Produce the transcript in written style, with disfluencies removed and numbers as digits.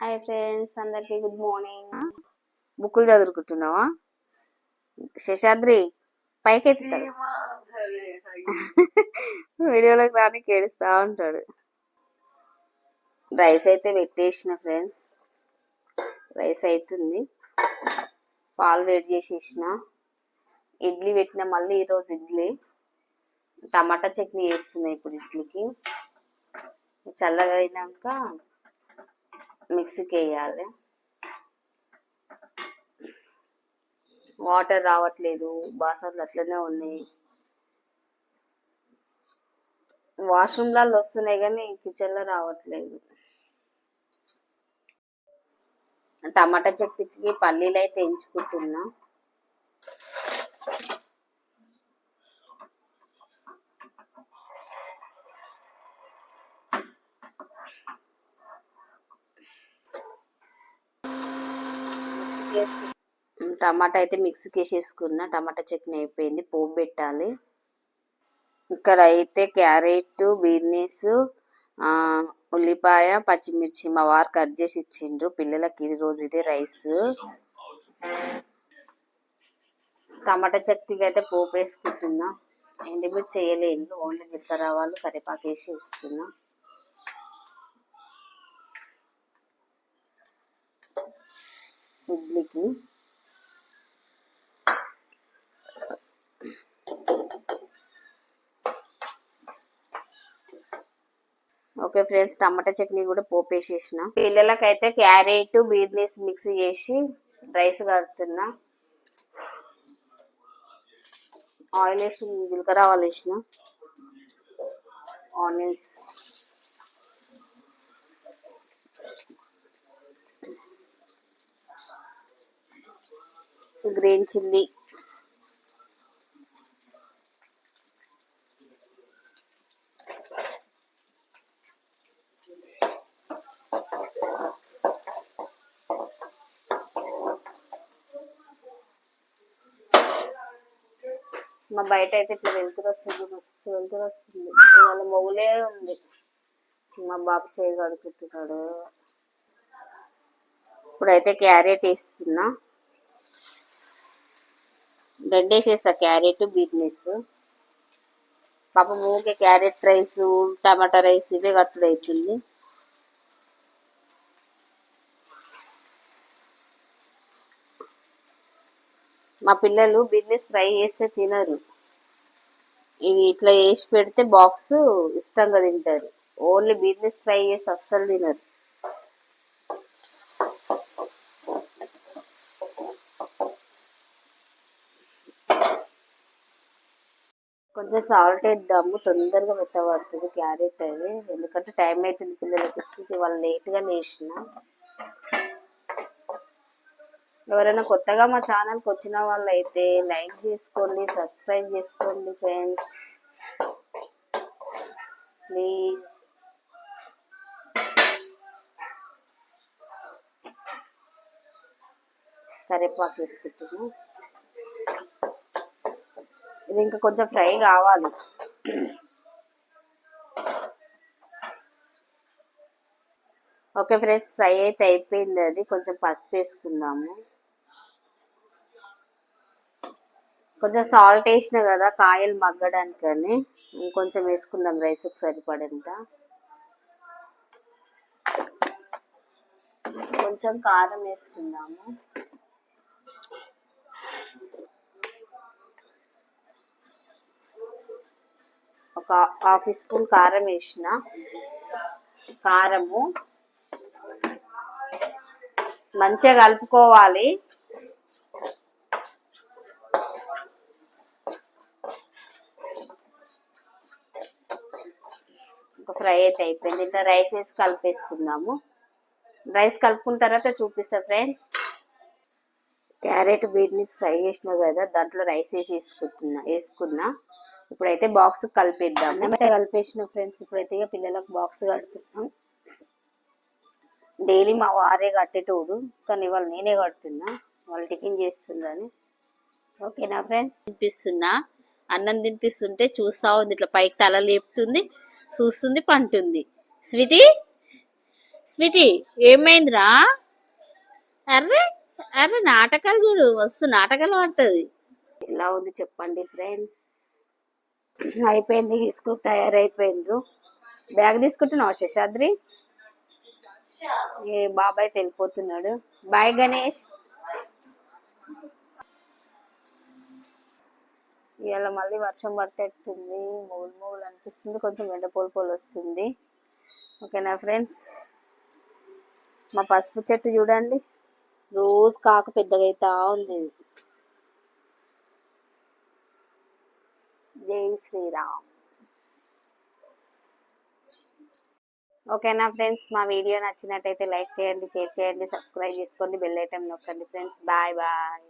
Hi friends, అందరికి good morning. బుక్కులు చదువుకుంటున్నావా? శేషాద్రి పైకి ఎత్తుతాడు. వీడియోలోకి రానికి ఏడుస్తా ఉంటాడు. రైస్ అయితే పెట్టేసిన ఫ్రెండ్స్, రైస్ అవుతుంది. పాలు వేడి చేసేసిన, ఇడ్లీ పెట్టిన. మళ్ళీ ఈరోజు ఇడ్లీ టమాటా చట్నీ వేస్తున్నాయి ఇప్పుడు ఇడ్లీకి. చల్లగా అయినాక మిక్సీకి వేయాలి. వాటర్ రావట్లేదు, బాసన్లు అట్లనే ఉన్నాయి. వాష్రూమ్లలో వస్తున్నాయి కానీ కిచెన్లో రావట్లేదు. టమాటా చట్నీకి పల్లీలు అయితే ఎంచుకుంటున్నా. టమాటా అయితే మిక్సీకి వేసేసుకున్నా. టమాటా చట్నీ అయిపోయింది, పోపు పెట్టాలి. ఇక్కడ అయితే క్యారెట్, బీన్స్, ఉల్లిపాయ, పచ్చిమిర్చి మా వారు కట్ చేసి ఇచ్చిండ్రు పిల్లలకి. ఇది రోజు ఇదే రైస్. టమాటా చట్నీకి అయితే పోపు వేసుకుంటున్నా. ఎండుమిర్చి చేయలేను, ఓన్లీ జీలకర్ర ఆవాలు కరివేపాకు వేసి ఇస్తున్నా. ఇడ్లీకి ఓకే ఫ్రెండ్స్, టమాటా చట్నీ కూడా పోపు వేసేసిన. పిల్లలకైతే క్యారెట్, బీన్స్ మిక్స్ చేసి రైస్ కడుతున్నా. ఆయిల్ వేసి జీలకర్ర ఆవాలు వేసిన, ఆనియన్స్, గ్రీన్ చిల్లీ, మా బయట అయితే ఇట్లా వెళ్తురు వస్తుంది, మస్తు వెళ్తురు వస్తుంది. వాళ్ళ మొగులే ఉంది. మా బాబు చేయి కడుపుతున్నాడు. ఇప్పుడైతే క్యారెట్ వేస్తున్నా. రెండు వేసేస్తా, క్యారెట్, బీన్స్. పాపం ఊకే క్యారెట్ రైస్, టమాటా రైస్ ఇవే కట్టుడు అవుతుంది. మా పిల్లలు బీన్స్ ఫ్రై చేస్తే తినరు. ఇవి ఇట్లా వేసి పెడితే బాక్స్ ఇష్టంగా తింటారు. ఓన్లీ బీన్స్ ఫ్రై చేస్తే అస్సలు తినరు. కొంచెం సాల్ట్ వేద్దాము, తొందరగా మెత్తబడుతుంది క్యారెట్ అది. ఎందుకంటే టైం అవుతుంది పిల్లలకి, వాళ్ళు లేట్గా లేచిన. ఎవరైనా కొత్తగా మా ఛానల్కి వచ్చిన వాళ్ళు అయితే లైక్ చేసుకోండి, సబ్స్క్రైబ్ చేసుకోండి ఫ్రెండ్స్, ప్లీజ్. కరివేపాకు వేసుకుంటున్నాను. ఇది ఇంకా కొంచెం ఫ్రై కావాలి. ఓకే ఫ్రెండ్స్, ఫ్రై అయితే అయిపోయింది. అది కొంచెం పసుపు వేసుకుందాము. కొంచెం సాల్ట్ వేసిన కదా కాయలు మగ్గడానికని ఇంకొంచెం వేసుకుందాం, రైస్కి సరిపడేంత. కొంచెం కారం వేసుకుందాము. ఒక హాఫ్ స్పూన్ కారం వేసిన. కారము మంచిగా కలుపుకోవాలి. ఒక ఫ్రై అయితే అయిపోయింది. ఇట్లా రైస్ వేసి కలిపేసుకుందాము. రైస్ కలుపుకున్న తర్వాత చూపిస్తా ఫ్రెండ్స్. క్యారెట్, బీన్స్ ఫ్రై చేసినా కదా, దాంట్లో రైస్ వేసుకున్నా. ఇప్పుడైతే బాక్స్ కలిపేద్దాం. మేమైతే కలిపేసిన ఫ్రెండ్స్. ఇప్పుడైతే ఇక పిల్లలకు బాక్స్ కడుతున్నాం. డైలీ మా వారే కట్టేటోడు, కానీ ఇవాళ నేనే కడుతున్నా, వాళ్ళు టిఫిన్ చేస్తుందని. ఓకేనా ఫ్రెండ్స్? తినిపిస్తున్నా. అన్నం తినిపిస్తుంటే చూస్తా ఉంది, ఇట్లా పైకి తల లేపుతుంది, చూస్తుంది, పంటుంది. స్వీటీ స్వీటీ ఏమైందిరా? అర్రే అర్రే నాటకాలు చూడు, వస్తు నాటకాలు ఆడుతుంది. ఎలా ఉంది చెప్పండి ఫ్రెండ్స్. అయిపోయింది, స్కూల్ తయారైపోయిండ్రు. బ్యాగ్ తీసుకుంటున్నావు శేషాద్రి? ఏ బాబాయ్ వెళ్ళిపోతున్నాడు. బాయ్ గణేష్. ఇవాళ మళ్ళీ వర్షం పట్టేస్తుంది, మూలు మూలు అనిపిస్తుంది, కొంచెం ఎండ పోలు వస్తుంది. ఓకేనా ఫ్రెండ్స్, మా పసుపు చెట్టు చూడండి, రోజు కాకు పెద్దగా అవుతా ఉంది. జై శ్రీరామ్. ఓకేనా ఫ్రెండ్స్, మా వీడియో నచ్చినట్టయితే లైక్ చేయండి, షేర్ చేయండి, సబ్స్క్రైబ్ చేసుకోండి, బెల్ ఐకాన్ నొక్కండి ఫ్రెండ్స్. Bye bye.